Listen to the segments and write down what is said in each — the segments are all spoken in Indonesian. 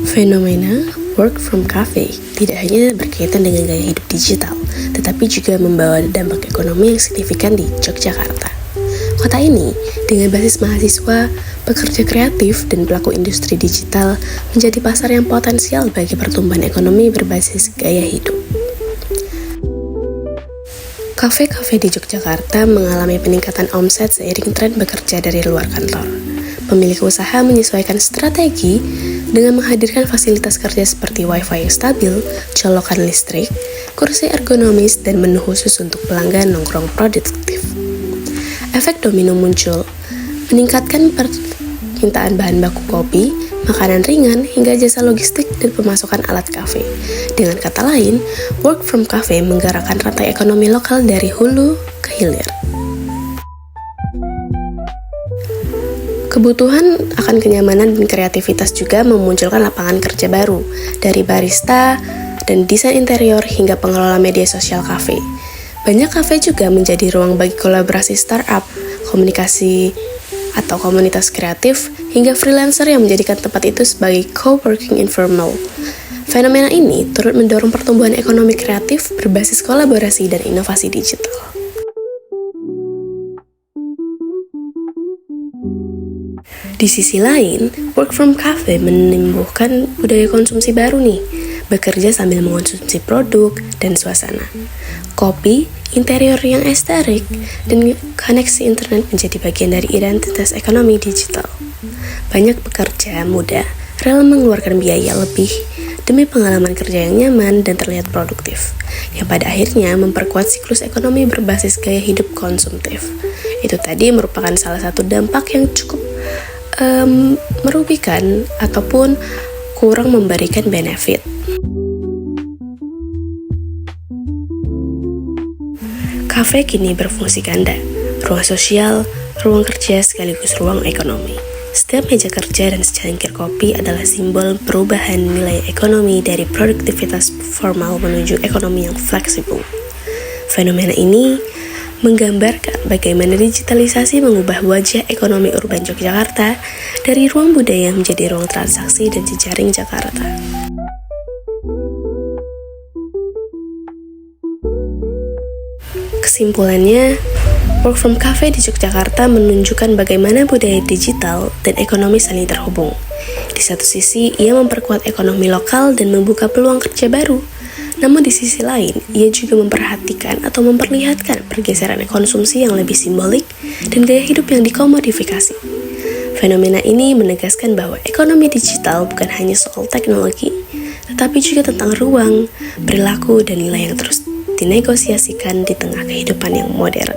Fenomena work from cafe tidak hanya berkaitan dengan gaya hidup digital, tetapi juga membawa dampak ekonomi yang signifikan di Yogyakarta. Kota ini, dengan basis mahasiswa, pekerja kreatif, dan pelaku industri digital, menjadi pasar yang potensial bagi pertumbuhan ekonomi berbasis gaya hidup. Kafe-kafe di Yogyakarta mengalami peningkatan omset seiring tren bekerja dari luar kantor. Pemilik usaha menyesuaikan strategi dengan menghadirkan fasilitas kerja seperti wifi yang stabil, colokan listrik, kursi ergonomis, dan menu khusus untuk pelanggan nongkrong produktif. Efek domino muncul, meningkatkan permintaan bahan baku kopi, makanan ringan, hingga jasa logistik dan pemasukan alat kafe. Dengan kata lain, work from cafe menggerakkan rantai ekonomi lokal dari hulu ke hilir. Kebutuhan akan kenyamanan dan kreativitas juga memunculkan lapangan kerja baru, dari barista dan desain interior hingga pengelola media sosial kafe. Banyak kafe juga menjadi ruang bagi kolaborasi startup, komunikasi atau komunitas kreatif, hingga freelancer yang menjadikan tempat itu sebagai co-working informal. Fenomena ini turut mendorong pertumbuhan ekonomi kreatif berbasis kolaborasi dan inovasi digital. Di sisi lain, work from cafe menumbuhkan budaya konsumsi baru nih, bekerja sambil mengonsumsi produk dan suasana. Kopi, interior yang estetik, dan koneksi internet menjadi bagian dari identitas ekonomi digital. Banyak pekerja muda rela mengeluarkan biaya lebih demi pengalaman kerja yang nyaman dan terlihat produktif, yang pada akhirnya memperkuat siklus ekonomi berbasis gaya hidup konsumtif. Itu tadi merupakan salah satu dampak yang cukup merugikan ataupun kurang memberikan benefit. Kafe kini berfungsi ganda, ruang sosial, ruang kerja sekaligus ruang ekonomi. Setiap meja kerja dan secangkir kopi adalah simbol perubahan nilai ekonomi dari produktivitas formal menuju ekonomi yang fleksibel. Fenomena ini menggambarkan bagaimana digitalisasi mengubah wajah ekonomi urban Yogyakarta dari ruang budaya menjadi ruang transaksi dan jejaring Jakarta. Kesimpulannya, work from cafe di Yogyakarta menunjukkan bagaimana budaya digital dan ekonomi saling terhubung. Di satu sisi, ia memperkuat ekonomi lokal dan membuka peluang kerja baru. Namun di sisi lain, ia juga memperhatikan atau memperlihatkan pergeseran konsumsi yang lebih simbolik dan gaya hidup yang dikomodifikasi. Fenomena ini menegaskan bahwa ekonomi digital bukan hanya soal teknologi, tetapi juga tentang ruang, perilaku, dan nilai yang terus dinegosiasikan di tengah kehidupan yang modern.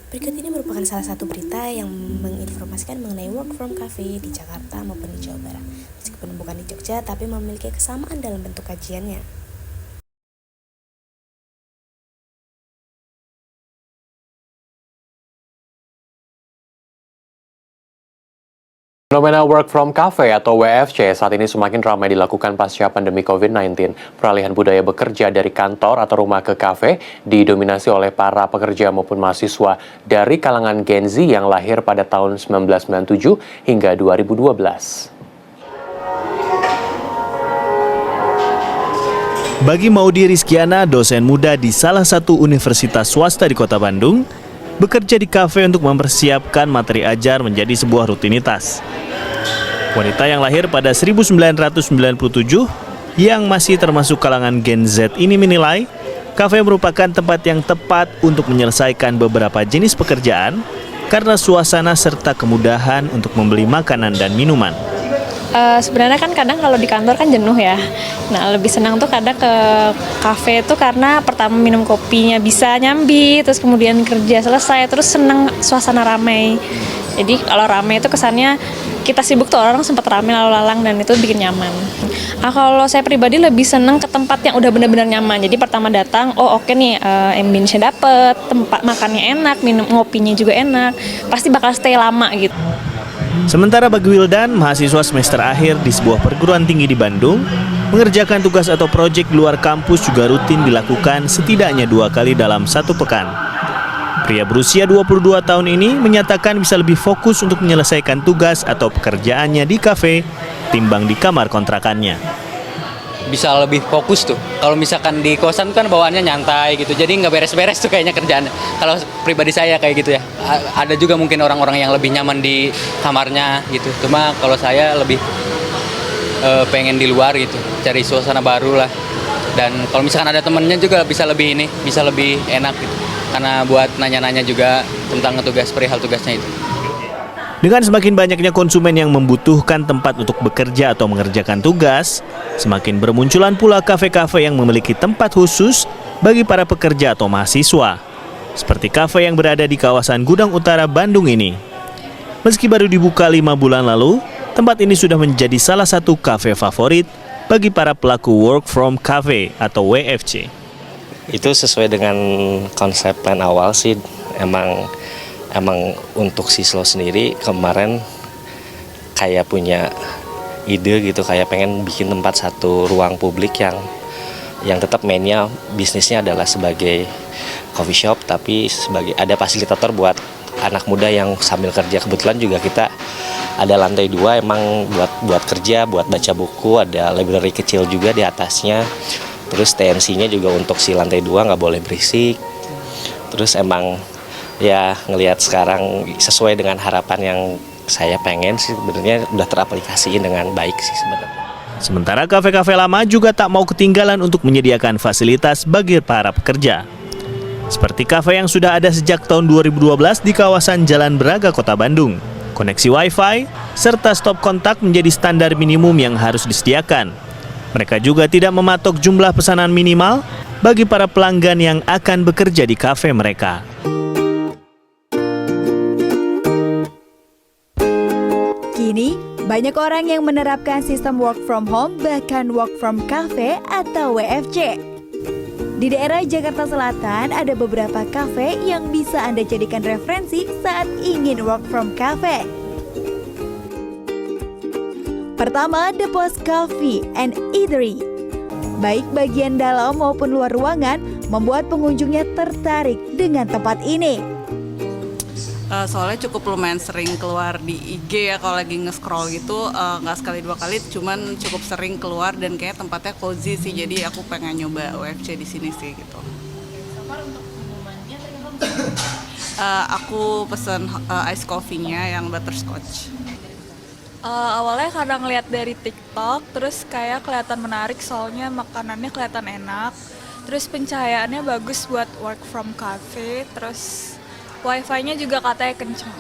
Berikut ini merupakan salah satu berita yang menginformasikan mengenai work from cafe di Jakarta maupun di Jawa Barat. Meskipun bukan di Jogja, tapi memiliki kesamaan dalam bentuk kajiannya. Fenomena work from cafe atau WFC saat ini semakin ramai dilakukan pasca pandemi COVID-19. Peralihan budaya bekerja dari kantor atau rumah ke kafe didominasi oleh para pekerja maupun mahasiswa dari kalangan Gen Z yang lahir pada tahun 1997 hingga 2012. Bagi Maudy Rizkiana, dosen muda di salah satu universitas swasta di Kota Bandung, bekerja di kafe untuk mempersiapkan materi ajar menjadi sebuah rutinitas. Wanita yang lahir pada 1997 yang masih termasuk kalangan Gen Z ini menilai kafe merupakan tempat yang tepat untuk menyelesaikan beberapa jenis pekerjaan karena suasana serta kemudahan untuk membeli makanan dan minuman. Sebenarnya kan kadang kalau di kantor kan jenuh ya. Nah, lebih senang tuh kadang ke kafe tuh karena pertama minum kopinya bisa nyambi, terus kemudian kerja selesai, terus senang suasana ramai. Jadi kalau ramai itu kesannya kita sibuk tuh orang sempat ramai lalu lalang dan itu bikin nyaman. Kalau saya pribadi lebih senang ke tempat yang udah benar-benar nyaman. Jadi pertama datang, oh oke nih, ambience-nya dapet, tempat makannya enak, minum ngopinya juga enak, pasti bakal stay lama gitu. Sementara bagi Wildan, mahasiswa semester akhir di sebuah perguruan tinggi di Bandung, mengerjakan tugas atau proyek di luar kampus juga rutin dilakukan setidaknya 2 kali dalam 1 pekan. Pria berusia 22 tahun ini menyatakan bisa lebih fokus untuk menyelesaikan tugas atau pekerjaannya di kafe timbang di kamar kontrakannya. Bisa lebih fokus tuh. Kalau misalkan di kosan kan bawaannya nyantai gitu, jadi nggak beres-beres tuh kayaknya kerjaan. Kalau pribadi saya kayak gitu ya. Ada juga mungkin orang-orang yang lebih nyaman di kamarnya gitu. Cuma kalau saya lebih pengen di luar gitu, cari suasana baru lah. Dan kalau misalkan ada temennya juga bisa lebih enak gitu. Karena buat nanya-nanya juga tentang tugas, perihal tugasnya itu. Dengan semakin banyaknya konsumen yang membutuhkan tempat untuk bekerja atau mengerjakan tugas, semakin bermunculan pula kafe-kafe yang memiliki tempat khusus bagi para pekerja atau mahasiswa. Seperti kafe yang berada di kawasan Gudang Utara Bandung ini. Meski baru dibuka 5 bulan lalu, tempat ini sudah menjadi salah satu kafe favorit bagi para pelaku work from cafe atau WFC. Itu sesuai dengan konsep plan awal sih, emang untuk Sislo sendiri kemarin kayak punya ide gitu, kayak pengen bikin tempat satu ruang publik yang tetap mainnya bisnisnya adalah sebagai coffee shop, tapi sebagai ada fasilitator buat anak muda yang sambil kerja. Kebetulan juga kita ada lantai 2 emang buat kerja, buat baca buku, ada library kecil juga di atasnya. Terus TNC-nya juga untuk si lantai 2 nggak boleh berisik. Terus emang ya ngelihat sekarang sesuai dengan harapan yang saya pengen sih, sebenarnya udah teraplikasiin dengan baik sih sebenarnya. Sementara kafe-kafe lama juga tak mau ketinggalan untuk menyediakan fasilitas bagi para pekerja. Seperti kafe yang sudah ada sejak tahun 2012 di kawasan Jalan Braga, Kota Bandung. Koneksi Wi-Fi serta stop kontak menjadi standar minimum yang harus disediakan. Mereka juga tidak mematok jumlah pesanan minimal bagi para pelanggan yang akan bekerja di kafe mereka. Kini, banyak orang yang menerapkan sistem work from home, bahkan work from cafe atau WFC. Di daerah Jakarta Selatan, ada beberapa kafe yang bisa Anda jadikan referensi saat ingin work from cafe. Pertama, The Post Coffee and Eatery. Baik bagian dalam maupun luar ruangan membuat pengunjungnya tertarik dengan tempat ini. Soalnya cukup lumayan sering keluar di IG ya, kalau lagi nge-scroll gitu, nggak sekali 2 kali, cuman cukup sering keluar dan kayaknya tempatnya cozy sih, jadi aku pengen nyoba WFC di sini sih gitu. Untuk minumannya aku pesen ice coffee-nya yang butterscotch. Awalnya kadang ngeliat dari TikTok, terus kayak kelihatan menarik soalnya makanannya kelihatan enak, terus pencahayaannya bagus buat work from cafe, terus Wi-Fi-nya juga katanya kencang.